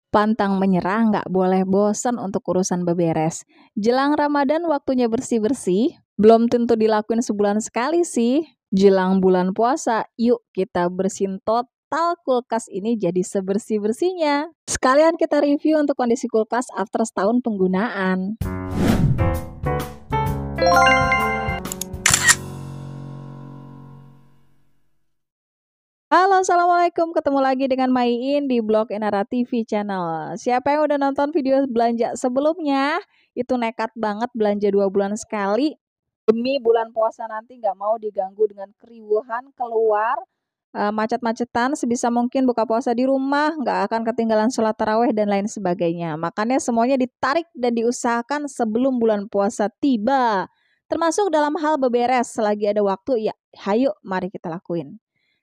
Pantang menyerah, nggak boleh bosan untuk urusan beberes. Jelang Ramadan waktunya bersih-bersih, belum tentu dilakuin sebulan sekali sih. Jelang bulan puasa, yuk kita bersihin total kulkas ini jadi sebersih-bersihnya. Sekalian kita review untuk kondisi kulkas after setahun penggunaan. Halo, assalamualaikum. Ketemu lagi dengan Maiin di blog Enara TV channel. Siapa yang udah nonton video belanja sebelumnya? Itu nekat banget belanja 2 bulan sekali. Demi bulan puasa nanti nggak mau diganggu dengan keriuhan keluar, macet-macetan. Sebisa mungkin buka puasa di rumah, nggak akan ketinggalan sholat taraweh dan lain sebagainya. Makanya semuanya ditarik dan diusahakan sebelum bulan puasa tiba. Termasuk dalam hal beberes, selagi ada waktu ya, hayo mari kita lakuin.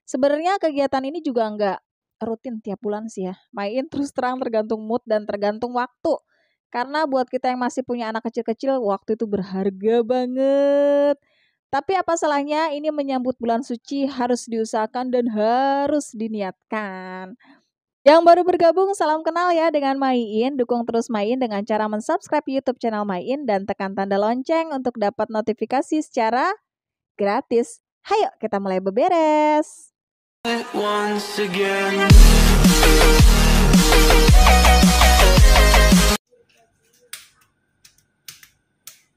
Sebenarnya kegiatan ini juga nggak rutin tiap bulan sih ya. Main terus terang tergantung mood dan tergantung waktu. Karena buat kita yang masih punya anak kecil-kecil, waktu itu berharga banget. Tapi apa salahnya ini menyambut bulan suci harus diusahakan dan harus diniatkan. Yang baru bergabung, salam kenal ya dengan Maiin. Dukung terus Maiin dengan cara mensubscribe YouTube channel Maiin dan tekan tanda lonceng untuk dapat notifikasi secara gratis. Hayo kita mulai beberes. Once again.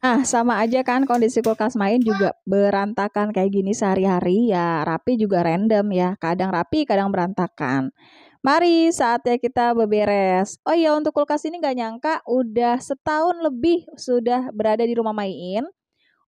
Nah, sama aja kan kondisi kulkas Main juga berantakan kayak gini sehari-hari ya. Rapi juga random ya. Kadang rapi, kadang berantakan. Mari saatnya kita beberes. Oh iya, untuk kulkas ini gak nyangka udah setahun lebih sudah berada di rumah Main.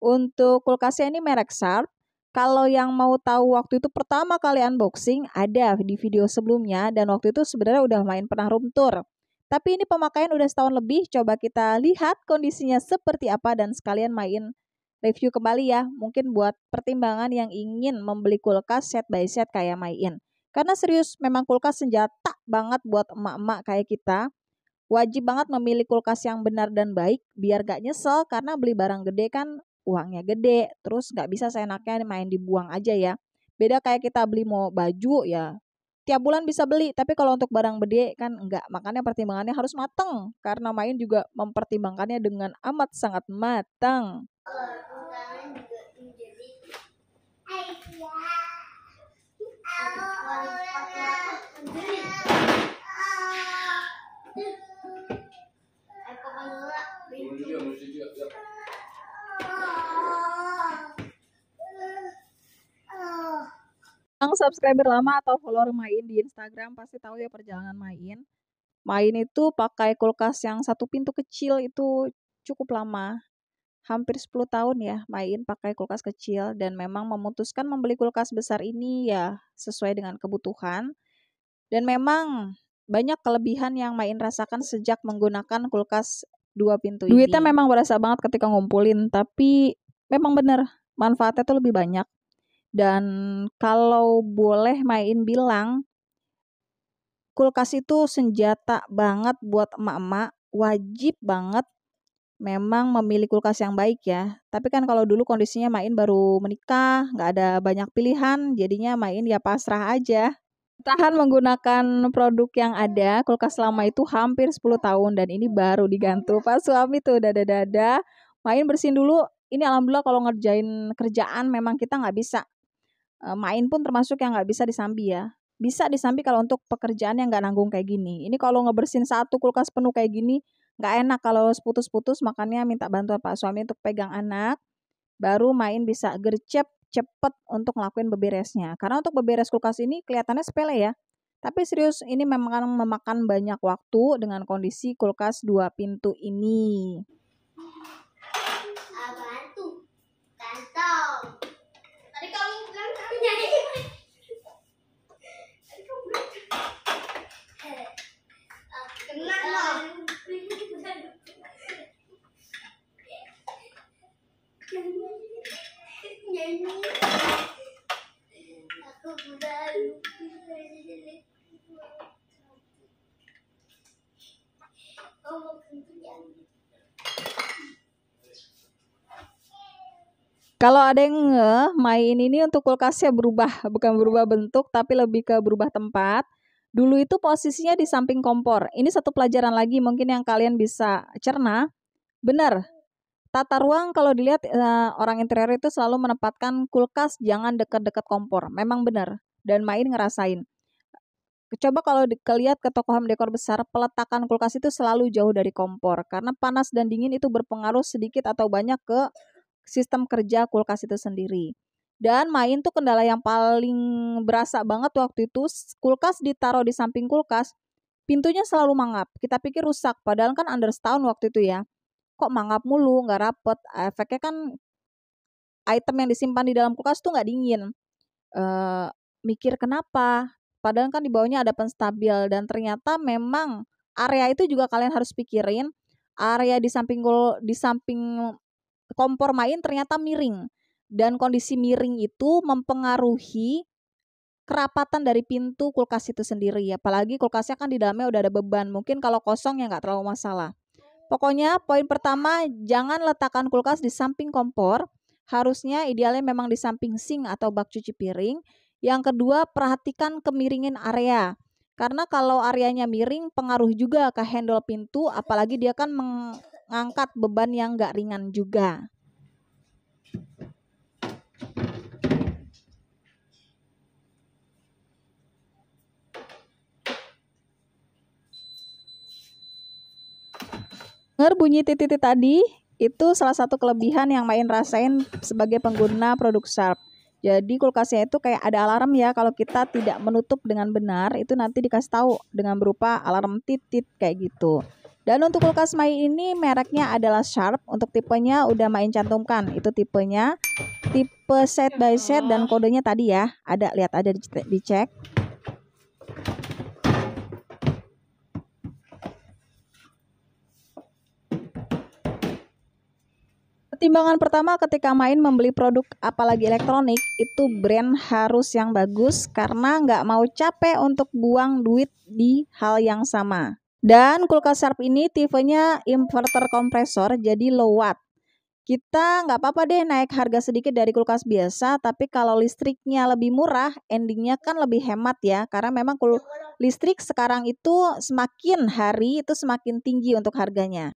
Untuk kulkasnya ini merek Sharp. Kalau yang mau tahu waktu itu pertama kali unboxing ada di video sebelumnya dan waktu itu sebenarnya udah main pernah room tour. Tapi ini pemakaian udah setahun lebih, coba kita lihat kondisinya seperti apa dan sekalian main review kembali ya. Mungkin buat pertimbangan yang ingin membeli kulkas set by set kayak Main. Karena serius memang kulkas senjata banget buat emak-emak kayak kita. Wajib banget memilih kulkas yang benar dan baik biar gak nyesel karena beli barang gede kan uangnya gede, terus nggak bisa seenaknya main dibuang aja ya. Beda kayak kita beli mau baju ya, tiap bulan bisa beli, tapi kalau untuk barang gede kan enggak. Makanya pertimbangannya harus matang, karena Main juga mempertimbangkannya dengan amat sangat matang. Yang subscriber lama atau follower Main di Instagram pasti tahu ya perjalanan Main. Main itu pakai kulkas yang satu pintu kecil itu cukup lama. Hampir 10 tahun ya Main pakai kulkas kecil dan memang memutuskan membeli kulkas besar ini ya sesuai dengan kebutuhan. Dan memang banyak kelebihan yang Main rasakan sejak menggunakan kulkas 2 pintu ini. Duitnya memang berasa banget ketika ngumpulin, tapi memang bener manfaatnya tuh lebih banyak. Dan kalau boleh Main bilang, kulkas itu senjata banget buat emak-emak, wajib banget memang memilih kulkas yang baik ya. Tapi kan kalau dulu kondisinya Main baru menikah, nggak ada banyak pilihan, jadinya Main ya pasrah aja. Tahan menggunakan produk yang ada, kulkas lama itu hampir 10 tahun dan ini baru diganti. Pas suami tuh dada-dada, Main bersihin dulu. Ini alhamdulillah kalau ngerjain kerjaan memang kita nggak bisa. Main pun termasuk yang nggak bisa disambi ya. Bisa disambi kalau untuk pekerjaan yang nggak nanggung kayak gini. Ini kalau ngebersihin satu kulkas penuh kayak gini, nggak enak kalau putus-putus, makanya minta bantuan Pak suami untuk pegang anak. Baru Main bisa gercep cepet untuk ngelakuin beberesnya. Karena untuk beberes kulkas ini kelihatannya sepele ya. Tapi serius ini memang memakan banyak waktu dengan kondisi kulkas 2 pintu ini. Apaan tuh? Kantong. Tadi kamu bilang kamu nyanyi. Tadi kamu bilang. Kena loh. Nyanyi. Aku udah lupa. Oh, nyanyi. Kalau ada yang Main ini untuk kulkasnya berubah, bukan berubah bentuk tapi lebih ke berubah tempat. Dulu itu posisinya di samping kompor. Ini satu pelajaran lagi mungkin yang kalian bisa cerna. Benar, tata ruang kalau dilihat orang interior itu selalu menempatkan kulkas jangan dekat-dekat kompor. Memang benar. Dan main ngerasain. Coba kalau kelihat ke toko home dekor besar, peletakan kulkas itu selalu jauh dari kompor. Karena panas dan dingin itu berpengaruh sedikit atau banyak ke sistem kerja kulkas itu sendiri. Dan main tuh kendala yang paling berasa banget waktu itu, kulkas ditaruh di samping kulkas, pintunya selalu mangap. Kita pikir rusak, padahal kan understaun waktu itu ya. Kok mangap mulu, nggak rapet. Efeknya kan item yang disimpan di dalam kulkas tuh nggak dingin. Mikir kenapa? Padahal kan di bawahnya ada penstabil dan ternyata memang area itu juga kalian harus pikirin. Area di samping kompor main ternyata miring. Dan kondisi miring itu mempengaruhi kerapatan dari pintu kulkas itu sendiri. Apalagi kulkasnya kan di dalamnya udah ada beban. Mungkin kalau kosong ya nggak terlalu masalah. Pokoknya poin pertama, jangan letakkan kulkas di samping kompor. Harusnya idealnya memang di samping sink atau bak cuci piring. Yang kedua, perhatikan kemiringin area. Karena kalau areanya miring, pengaruh juga ke handle pintu, apalagi dia kan mengangkat beban yang nggak ringan juga. Dengar bunyi titik-titik tadi? Itu salah satu kelebihan yang main rasain sebagai pengguna produk Sharp. Jadi kulkasnya itu kayak ada alarm ya, kalau kita tidak menutup dengan benar itu nanti dikasih tahu dengan berupa alarm titit kayak gitu. Dan untuk kulkas Mai ini mereknya adalah Sharp. Untuk tipenya udah main cantumkan. Itu tipenya tipe set by set dan kodenya tadi ya. Ada, lihat ada dicek. Pertimbangan pertama ketika main membeli produk apalagi elektronik, itu brand harus yang bagus karena nggak mau capek untuk buang duit di hal yang sama. Dan kulkas Sharp ini tipenya inverter kompresor, jadi low watt. Kita nggak apa-apa deh naik harga sedikit dari kulkas biasa, tapi kalau listriknya lebih murah, endingnya kan lebih hemat ya. Karena memang listrik sekarang itu semakin hari itu semakin tinggi untuk harganya.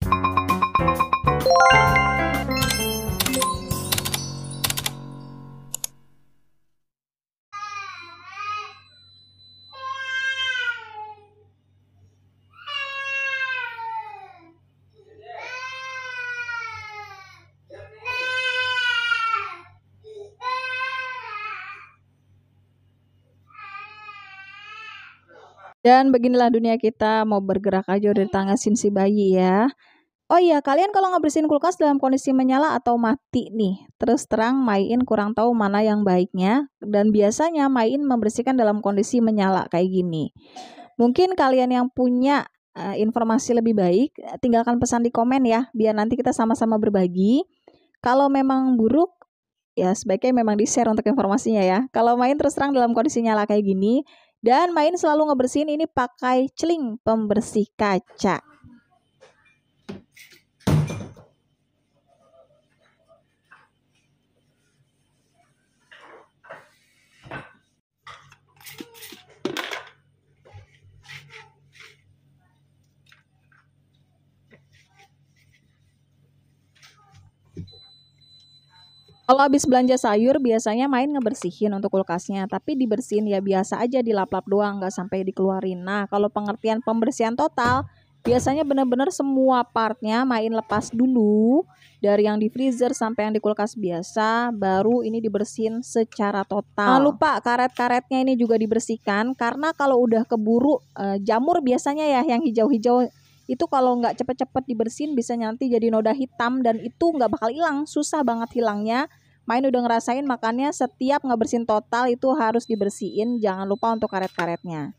Dan beginilah dunia kita, mau bergerak aja udah di tangan si bayi ya. Oh iya, kalian kalau ngebersihin kulkas dalam kondisi menyala atau mati nih, terus terang Main kurang tahu mana yang baiknya, dan biasanya Main membersihkan dalam kondisi menyala kayak gini. Mungkin kalian yang punya informasi lebih baik, tinggalkan pesan di komen ya, biar nanti kita sama-sama berbagi. Kalau memang buruk, ya sebaiknya memang di-share untuk informasinya ya. Kalau Main terus terang dalam kondisi nyala kayak gini, dan Main selalu ngebersihin ini pakai celing pembersih kaca. Kalau habis belanja sayur biasanya Main ngebersihin untuk kulkasnya, tapi dibersihin ya biasa aja, dilap-lap doang, nggak sampai dikeluarin. Nah, kalau pengertian pembersihan total, biasanya benar-benar semua partnya Main lepas dulu, dari yang di freezer sampai yang di kulkas biasa, baru ini dibersihin secara total. Jangan lupa karet-karetnya ini juga dibersihkan, karena kalau udah keburu jamur biasanya ya yang hijau-hijau, itu kalau nggak cepet-cepet dibersihin bisa nanti jadi noda hitam dan itu nggak bakal hilang, susah banget hilangnya. Main udah ngerasain, makanya setiap ngebersihin total itu harus dibersihin, jangan lupa untuk karet-karetnya.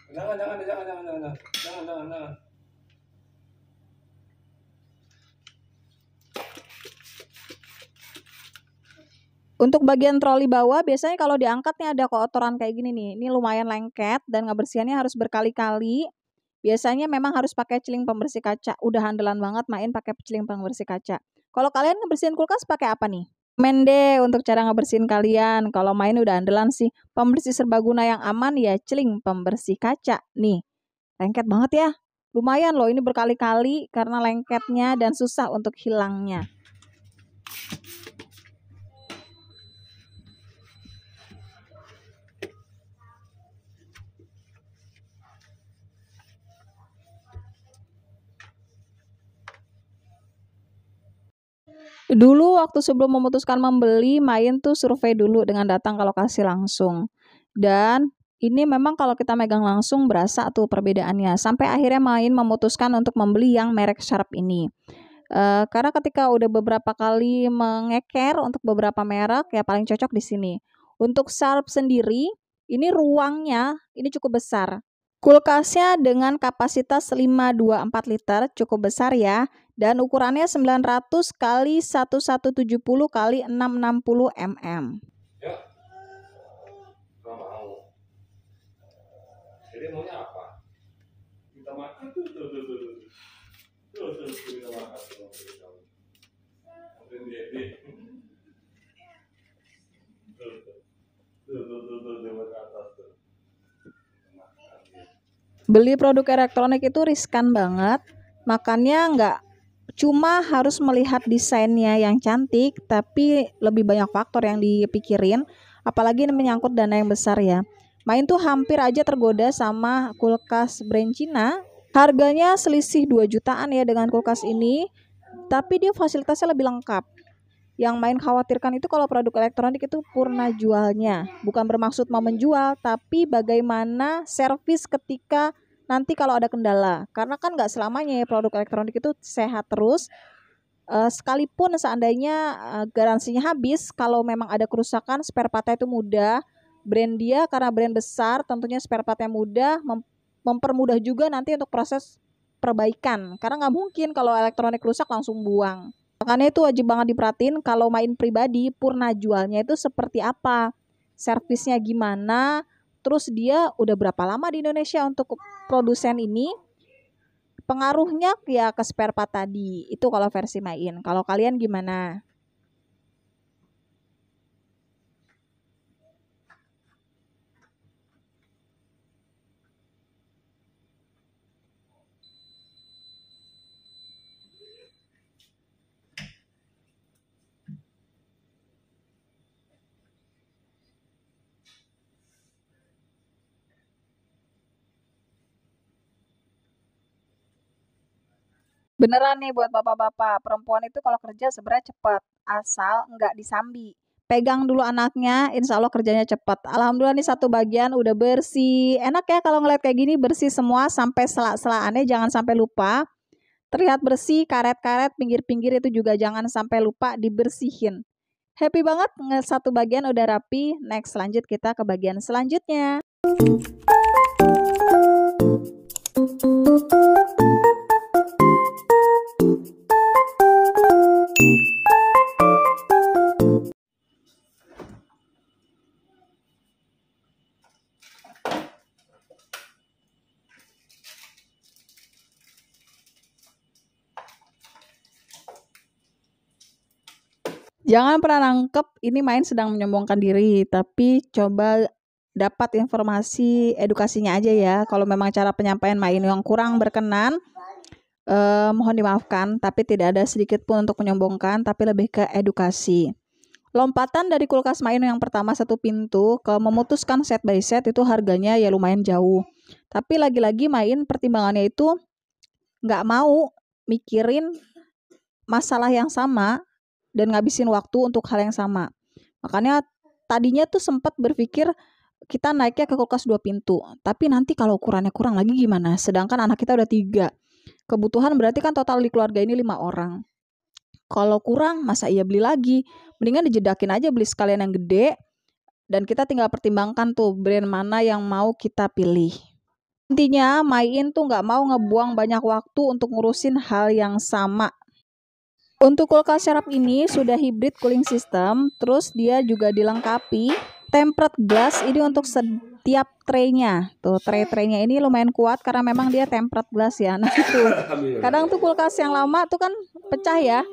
Jangan. Untuk bagian troli bawah biasanya kalau diangkat nih ada kotoran kayak gini nih. Ini lumayan lengket dan ngebersihannya harus berkali-kali. biasanya memang harus pakai celing pembersih kaca. Udah andalan banget main pakai celing pembersih kaca. Kalau kalian ngebersihin kulkas pakai apa nih? Komen deh untuk cara ngebersihin kalian. Kalau main udah andalan sih pembersih serbaguna yang aman ya celing pembersih kaca. Nih, lengket banget ya. Lumayan loh ini berkali-kali karena lengketnya dan susah untuk hilangnya. Dulu waktu sebelum memutuskan membeli, main tuh survei dulu dengan datang ke lokasi langsung. Dan ini memang kalau kita megang langsung berasa tuh perbedaannya. Sampai akhirnya main memutuskan untuk membeli yang merek Sharp ini. Karena ketika udah beberapa kali mengeker untuk beberapa merek, ya paling cocok di sini. Untuk Sharp sendiri, ini ruangnya ini cukup besar. Kulkasnya dengan kapasitas 524 liter, cukup besar ya. Dan ukurannya 900 kali 1170 kali 660 mm. Ya, nggak mau. Jadi maunya apa? Kita makan tuh, kita makan tuh. Beli produk elektronik itu riskan banget, makanya nggak cuma harus melihat desainnya yang cantik, tapi lebih banyak faktor yang dipikirin, apalagi ini menyangkut dana yang besar ya. Main tuh hampir aja tergoda sama kulkas brand Cina, harganya selisih 2 jutaan ya dengan kulkas ini, tapi dia fasilitasnya lebih lengkap. Yang main khawatirkan itu kalau produk elektronik itu purna jualnya. Bukan bermaksud mau menjual, tapi bagaimana servis ketika nanti kalau ada kendala. Karena kan nggak selamanya ya produk elektronik itu sehat terus. Sekalipun seandainya garansinya habis, kalau memang ada kerusakan, spare partnya itu mudah. Brand dia karena brand besar, tentunya spare partnya mudah, mempermudah juga nanti untuk proses perbaikan. Karena nggak mungkin kalau elektronik rusak langsung buang. Makanya itu wajib banget diperhatiin kalau main pribadi purna jualnya itu seperti apa, servisnya gimana, terus dia udah berapa lama di Indonesia untuk produsen ini, pengaruhnya ya ke spare part tadi. Itu kalau versi main. Kalau kalian gimana? Beneran nih buat bapak-bapak, perempuan itu kalau kerja sebenarnya cepat, asal nggak disambi. Pegang dulu anaknya, insya Allah kerjanya cepat. Alhamdulillah nih satu bagian udah bersih. Enak ya kalau ngeliat kayak gini bersih semua sampai selak-selakannya jangan sampai lupa. Terlihat bersih, karet-karet pinggir-pinggir itu juga jangan sampai lupa dibersihin. Happy banget satu bagian udah rapi. Next lanjut kita ke bagian selanjutnya. Jangan pernah nangkep ini main sedang menyombongkan diri, tapi coba dapat informasi edukasinya aja ya. Kalau memang cara penyampaian main yang kurang berkenan, mohon dimaafkan, tapi tidak ada sedikit pun untuk menyombongkan, tapi lebih ke edukasi. Lompatan dari kulkas main yang pertama satu pintu ke memutuskan set by set itu harganya ya lumayan jauh. Tapi lagi-lagi main pertimbangannya itu nggak mau mikirin masalah yang sama dan ngabisin waktu untuk hal yang sama. Makanya tadinya tuh sempat berpikir kita naiknya ke kulkas 2 pintu. Tapi nanti kalau ukurannya kurang lagi gimana? Sedangkan anak kita udah 3. Kebutuhan berarti kan total di keluarga ini 5 orang. Kalau kurang masa iya beli lagi? Mendingan dijedakin aja beli sekalian yang gede. Dan kita tinggal pertimbangkan tuh brand mana yang mau kita pilih. Intinya main tuh nggak mau ngebuang banyak waktu untuk ngurusin hal yang sama. Untuk kulkas Sharp ini sudah hybrid cooling system, terus dia juga dilengkapi tempered glass ini untuk tiap traynya. Tuh tray-traynya ini lumayan kuat karena memang dia tempered glass ya. Nah itu kadang tuh kulkas yang lama tuh kan pecah ya.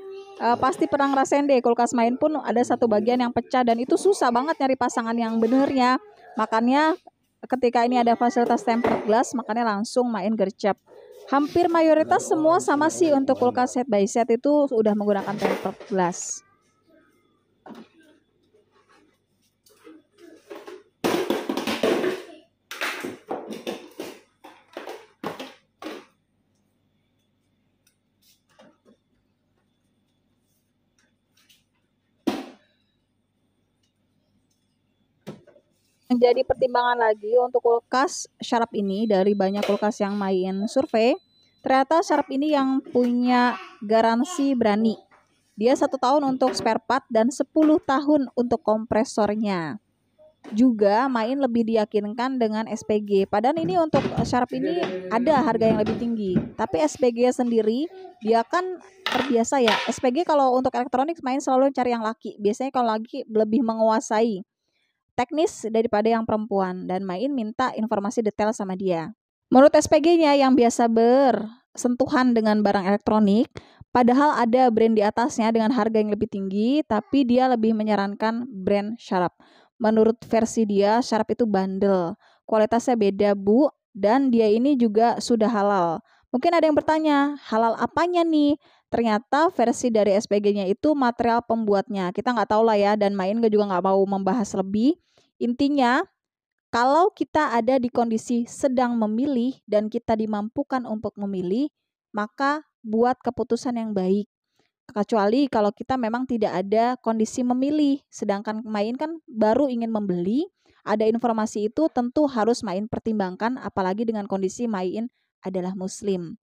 Pasti pernah ngerasain deh, kulkas main pun ada satu bagian yang pecah dan itu susah banget nyari pasangan yang benernya. Makanya ketika ini ada fasilitas tempered glass, makanya langsung main gercep. Hampir mayoritas semua sama sih untuk kulkas set by set itu udah menggunakan tempered glass. Menjadi pertimbangan lagi untuk kulkas Sharp ini dari banyak kulkas yang main survei, ternyata Sharp ini yang punya garansi berani. Dia 1 tahun untuk spare part dan 10 tahun untuk kompresornya. Juga main lebih diyakinkan dengan SPG. Padahal ini untuk Sharp ini ada harga yang lebih tinggi. Tapi SPG sendiri dia kan terbiasa ya. SPG kalau untuk elektronik main selalu cari yang laki. Biasanya kalau laki lebih menguasai teknis daripada yang perempuan dan main minta informasi detail sama dia. Menurut SPG-nya yang biasa bersentuhan dengan barang elektronik, padahal ada brand di atasnya dengan harga yang lebih tinggi, tapi dia lebih menyarankan brand Sharp. Menurut versi dia, Sharp itu bandel. Kualitasnya beda, Bu, dan dia ini juga sudah halal. Mungkin ada yang bertanya, halal apanya nih? Ternyata versi dari SPG-nya itu material pembuatnya. Kita nggak tahu lah ya, dan main juga nggak mau membahas lebih. Intinya, kalau kita ada di kondisi sedang memilih dan kita dimampukan untuk memilih, maka buat keputusan yang baik. Kecuali kalau kita memang tidak ada kondisi memilih, sedangkan main kan baru ingin membeli, ada informasi itu tentu harus main pertimbangkan, apalagi dengan kondisi main adalah muslim.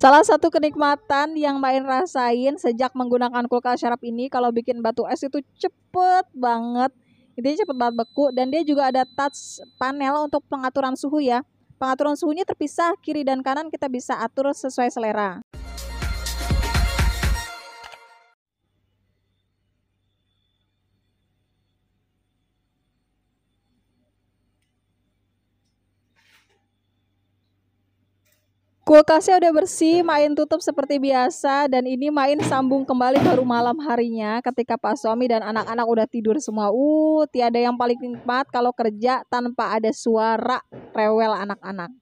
Salah satu kenikmatan yang main rasain sejak menggunakan kulkas Sharp ini, kalau bikin batu es itu cepet banget. Intinya cepet banget beku, dan dia juga ada touch panel untuk pengaturan suhu ya. Pengaturan suhunya terpisah, kiri dan kanan kita bisa atur sesuai selera. Kulkasnya udah bersih, main tutup seperti biasa, dan ini main sambung kembali baru malam harinya ketika Pak suami dan anak-anak udah tidur semua. Tiada yang paling nikmat kalau kerja tanpa ada suara rewel anak-anak.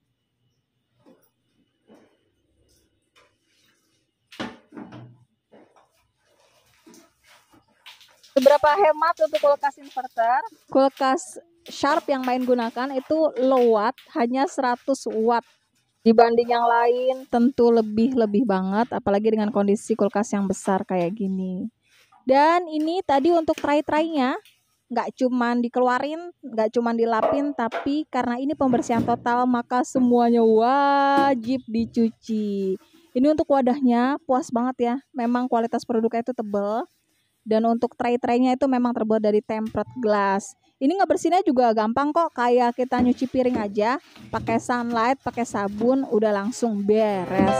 Seberapa hemat untuk kulkas inverter? Kulkas Sharp yang main gunakan itu low watt, hanya 100 watt. Dibanding yang lain tentu lebih banget, apalagi dengan kondisi kulkas yang besar kayak gini. Dan ini tadi untuk tray-traynya nggak cuman dikeluarin, nggak cuman dilapin, tapi karena ini pembersihan total maka semuanya wajib dicuci. Ini untuk wadahnya puas banget ya, memang kualitas produknya itu tebal. Dan untuk tray-traynya itu memang terbuat dari tempered glass. Ini ngebersihinnya juga gampang kok, kayak kita nyuci piring aja, pakai sunlight, pakai sabun, udah langsung beres.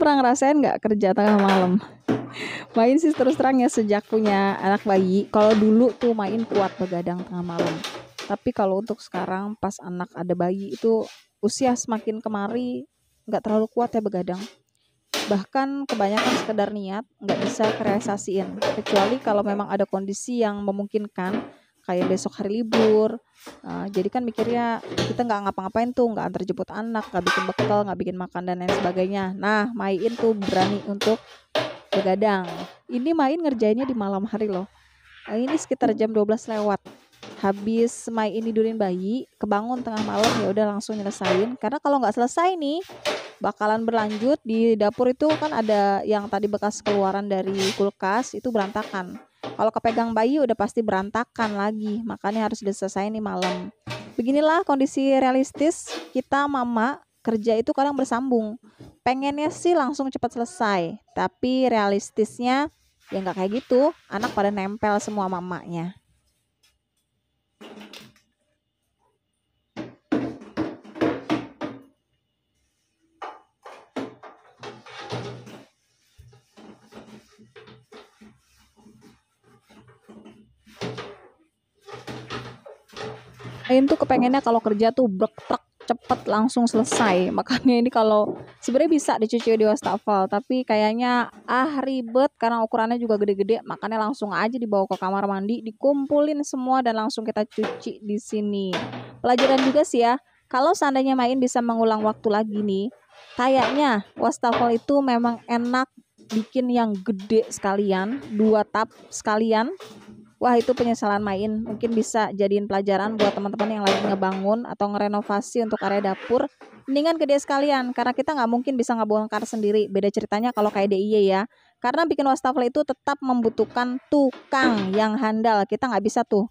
pernah ngerasain nggak kerja tengah malam? Main sih terus terang ya sejak punya anak bayi. Kalau dulu tuh main kuat begadang tengah malam. Tapi kalau untuk sekarang pas anak ada bayi itu usia semakin kemari nggak terlalu kuat ya begadang. Bahkan kebanyakan sekedar niat nggak bisa kerealisasiin. Kecuali kalau memang ada kondisi yang memungkinkan kayak besok hari libur. Jadi kan mikirnya kita nggak ngapa-ngapain tuh, nggak antar jemput anak, nggak bikin bekal, nggak bikin makan dan lain sebagainya. Nah, Main tuh berani untuk begadang. Ini Main ngerjainnya di malam hari loh. Ini sekitar jam 12 lewat. Habis Main nidurin bayi, kebangun tengah malam ya udah langsung nyelesain. Karena kalau nggak selesai nih, bakalan berlanjut di dapur itu kan ada yang tadi bekas keluaran dari kulkas itu berantakan. Kalau kepegang bayi udah pasti berantakan lagi, makanya harus diselesaikan nih malam. Beginilah kondisi realistis kita mama kerja itu kadang bersambung. Pengennya sih langsung cepat selesai, tapi realistisnya ya nggak kayak gitu. Anak pada nempel semua mamanya. Main tuh kepengennya kalau kerja tuh brek-trek cepet langsung selesai. Makanya ini kalau sebenarnya bisa dicuci di wastafel, tapi kayaknya ribet karena ukurannya juga gede-gede, makanya langsung aja dibawa ke kamar mandi, dikumpulin semua dan langsung kita cuci di sini. Pelajaran juga sih ya. Kalau seandainya Main bisa mengulang waktu lagi nih, kayaknya wastafel itu memang enak bikin yang gede sekalian, 2 tap sekalian. Wah itu penyesalan Main, mungkin bisa jadiin pelajaran buat teman-teman yang lagi ngebangun atau ngerenovasi untuk area dapur. Mendingan gede sekalian, karena kita nggak mungkin bisa ngebongkar sendiri. Beda ceritanya kalau kayak DIY ya. Karena bikin wastafel itu tetap membutuhkan tukang yang handal. Kita nggak bisa tuh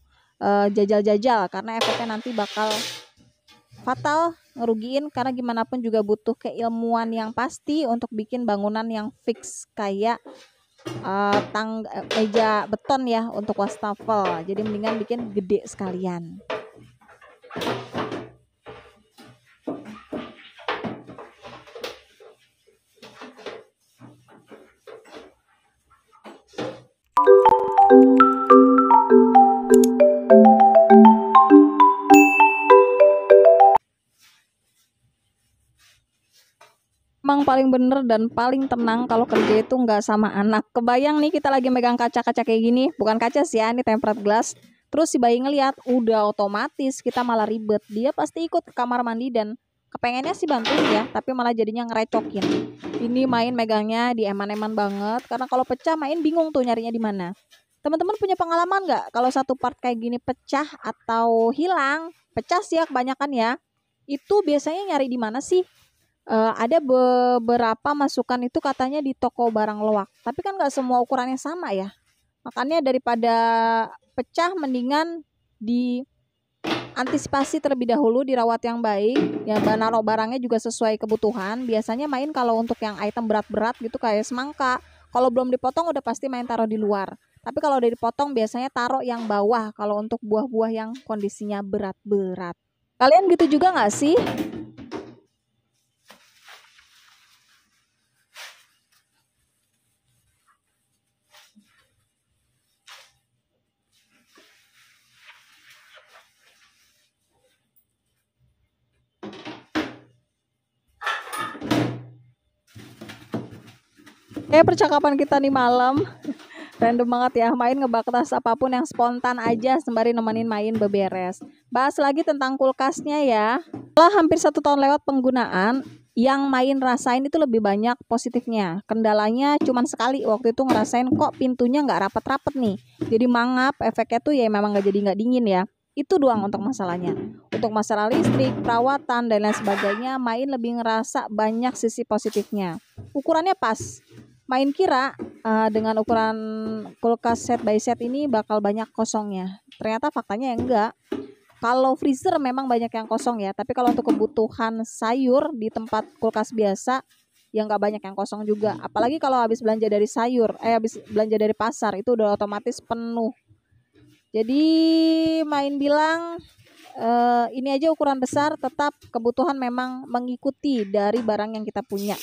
jajal-jajal, karena efeknya nanti bakal fatal, ngerugiin. Karena gimana pun juga butuh keilmuan yang pasti untuk bikin bangunan yang fix kayak meja beton ya untuk wastafel. Jadi mendingan bikin gede sekalian. Emang paling bener dan paling tenang kalau kerja itu nggak sama anak. Kebayang nih kita lagi megang kaca-kaca kayak gini, bukan kaca sih ya, ini tempered glass. Terus si bayi ngeliat, udah otomatis kita malah ribet. Dia pasti ikut ke kamar mandi dan kepengennya sih bantuin ya, tapi malah jadinya ngerecokin. Ini Main megangnya di eman-eman banget, karena kalau pecah Main bingung tuh nyarinya di mana. Teman-teman punya pengalaman nggak kalau satu part kayak gini pecah atau hilang? Pecah sih ya kebanyakan ya. Itu biasanya nyari di mana sih? Ada beberapa masukan itu katanya di toko barang loak, tapi kan nggak semua ukurannya sama ya. Makanya daripada pecah mendingan diantisipasi terlebih dahulu, dirawat yang baik, ya naruh barangnya juga sesuai kebutuhan. Biasanya Main kalau untuk yang item berat-berat gitu kayak semangka, kalau belum dipotong udah pasti Main taruh di luar. Tapi kalau udah dipotong biasanya taruh yang bawah kalau untuk buah-buah yang kondisinya berat-berat. Kalian gitu juga nggak sih? Percakapan kita nih malam random banget ya, Main ngebahas apapun yang spontan aja sembari nemenin Main beberes. Bahas lagi tentang kulkasnya ya. Setelah hampir 1 tahun lewat penggunaan, yang Main rasain itu lebih banyak positifnya. Kendalanya cuman sekali, waktu itu ngerasain kok pintunya nggak rapet-rapet nih, jadi mangap. Efeknya tuh ya memang nggak dingin ya. Itu doang untuk masalahnya. Untuk masalah listrik, perawatan dan lain sebagainya, Main lebih ngerasa banyak sisi positifnya. Ukurannya pas. Main kira dengan ukuran kulkas set by set ini bakal banyak kosongnya. Ternyata faktanya ya enggak. Kalau freezer memang banyak yang kosong ya, tapi kalau untuk kebutuhan sayur di tempat kulkas biasa ya nggak banyak yang kosong juga. Apalagi kalau habis belanja dari habis belanja dari pasar itu udah otomatis penuh. Jadi Main bilang ini aja ukuran besar, tetap kebutuhan memang mengikuti dari barang yang kita punya.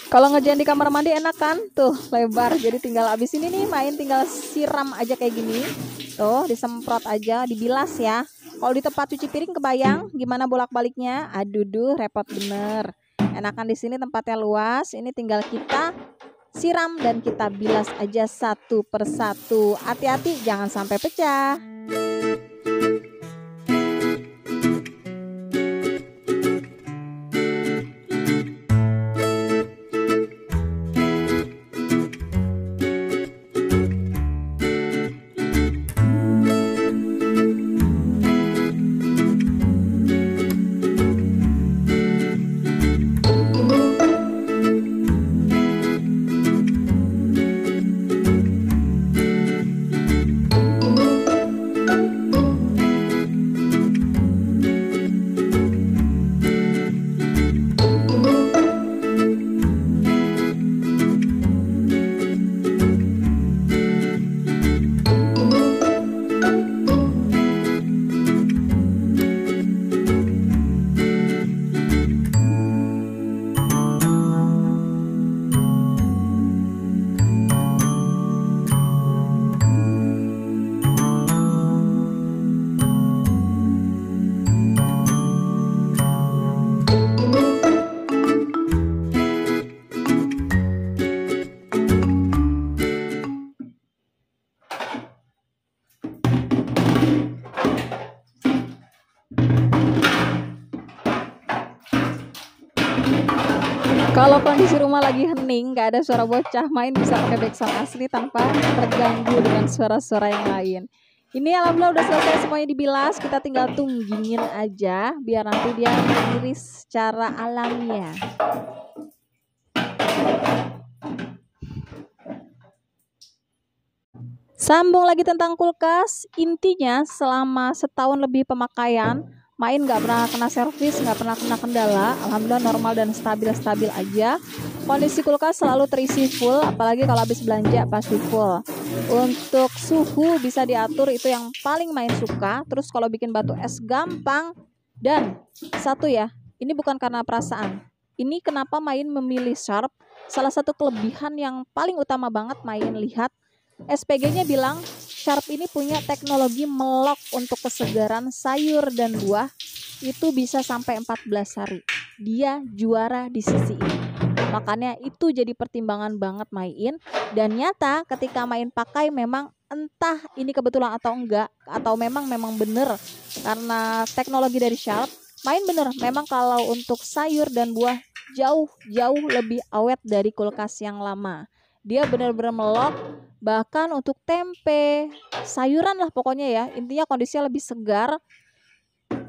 Kalau ngerjain di kamar mandi enak kan? Tuh, lebar. Jadi tinggal abis ini nih main tinggal siram aja kayak gini. Tuh, disemprot aja, dibilas ya. Kalau di tempat cuci piring kebayang gimana bolak-baliknya? Aduh, repot bener. Enakan di sini tempatnya luas. Ini tinggal kita siram dan kita bilas aja satu persatu. Hati-hati jangan sampai pecah. Kalau kondisi rumah lagi hening, nggak ada suara bocah main, bisa pakai backsound asli tanpa terganggu dengan suara-suara yang lain. Ini alhamdulillah udah selesai semuanya dibilas, kita tinggal tunggingin aja biar nanti dia iris secara alamiah. Sambung lagi tentang kulkas. Intinya selama setahun lebih pemakaian, main nggak pernah kena servis, nggak pernah kena kendala. Alhamdulillah normal dan stabil aja. Kondisi kulkas selalu terisi full, apalagi kalau habis belanja pasti full. Untuk suhu bisa diatur, itu yang paling main suka. Terus kalau bikin batu es gampang. Dan satu ya, ini bukan karena perasaan. Ini kenapa main memilih Sharp. Salah satu kelebihan yang paling utama banget main lihat, SPG-nya bilang Sharp ini punya teknologi melok untuk kesegaran sayur dan buah itu bisa sampai 14 hari. Dia juara di sisi ini. Makanya itu jadi pertimbangan banget main. Dan nyata ketika main pakai memang entah ini kebetulan atau enggak, atau memang bener karena teknologi dari Sharp, main bener. Memang kalau untuk sayur dan buah jauh lebih awet dari kulkas yang lama. Dia bener-bener melok. Bahkan untuk tempe, sayuran lah pokoknya ya, intinya kondisinya lebih segar,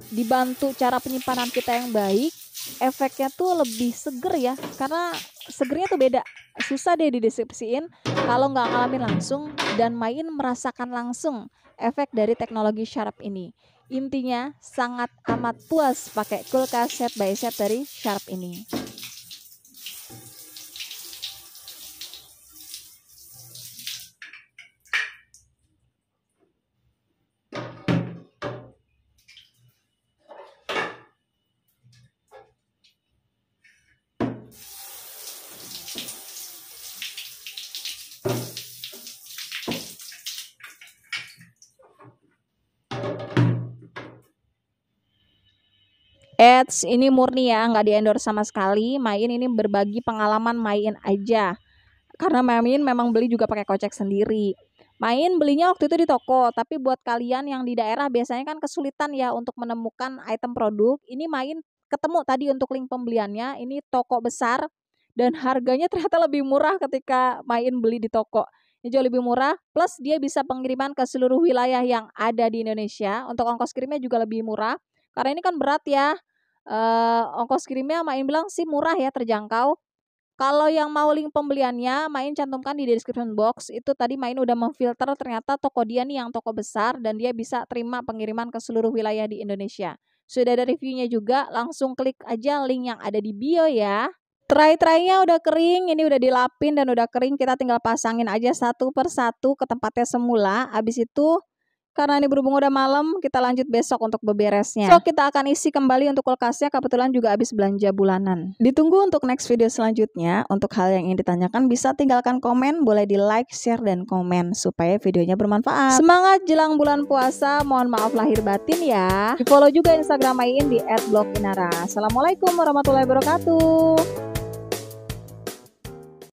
dibantu cara penyimpanan kita yang baik, efeknya tuh lebih seger ya, karena segernya tuh beda, susah deh dideskripsiin kalau nggak ngalamin langsung dan main merasakan langsung efek dari teknologi Sharp ini. Intinya sangat amat puas pakai kulkas set by set dari Sharp ini. Ini murni ya, nggak di-endorse sama sekali. Main ini berbagi pengalaman main aja. Karena Main memang beli juga pakai kocek sendiri. Main belinya waktu itu di toko, tapi buat kalian yang di daerah biasanya kan kesulitan ya untuk menemukan item produk. Ini Main ketemu tadi untuk link pembeliannya, ini toko besar dan harganya ternyata lebih murah ketika Main beli di toko. Ini jauh lebih murah, plus dia bisa pengiriman ke seluruh wilayah yang ada di Indonesia. Untuk ongkos kirimnya juga lebih murah, karena ini kan berat ya. Ongkos kirimnya Main bilang sih murah ya, terjangkau. Kalau yang mau link pembeliannya, Main cantumkan di description box. Itu tadi Main udah memfilter, ternyata toko dia nih yang toko besar dan dia bisa terima pengiriman ke seluruh wilayah di Indonesia. Sudah ada reviewnya juga, langsung klik aja link yang ada di bio ya. Tray-traynya udah kering, ini udah dilapin dan udah kering, kita tinggal pasangin aja satu persatu ke tempatnya semula. Habis itu Karena ini berhubung udah malam, kita lanjut besok untuk beberesnya. So, kita akan isi kembali untuk kulkasnya. Kebetulan juga habis belanja bulanan. Ditunggu untuk next video selanjutnya. Untuk hal yang ingin ditanyakan bisa tinggalkan komen. Boleh di like, share, dan komen supaya videonya bermanfaat. Semangat jelang bulan puasa. Mohon maaf lahir batin ya. Di follow juga Instagram Maiin di @bloginara. Assalamualaikum warahmatullahi wabarakatuh.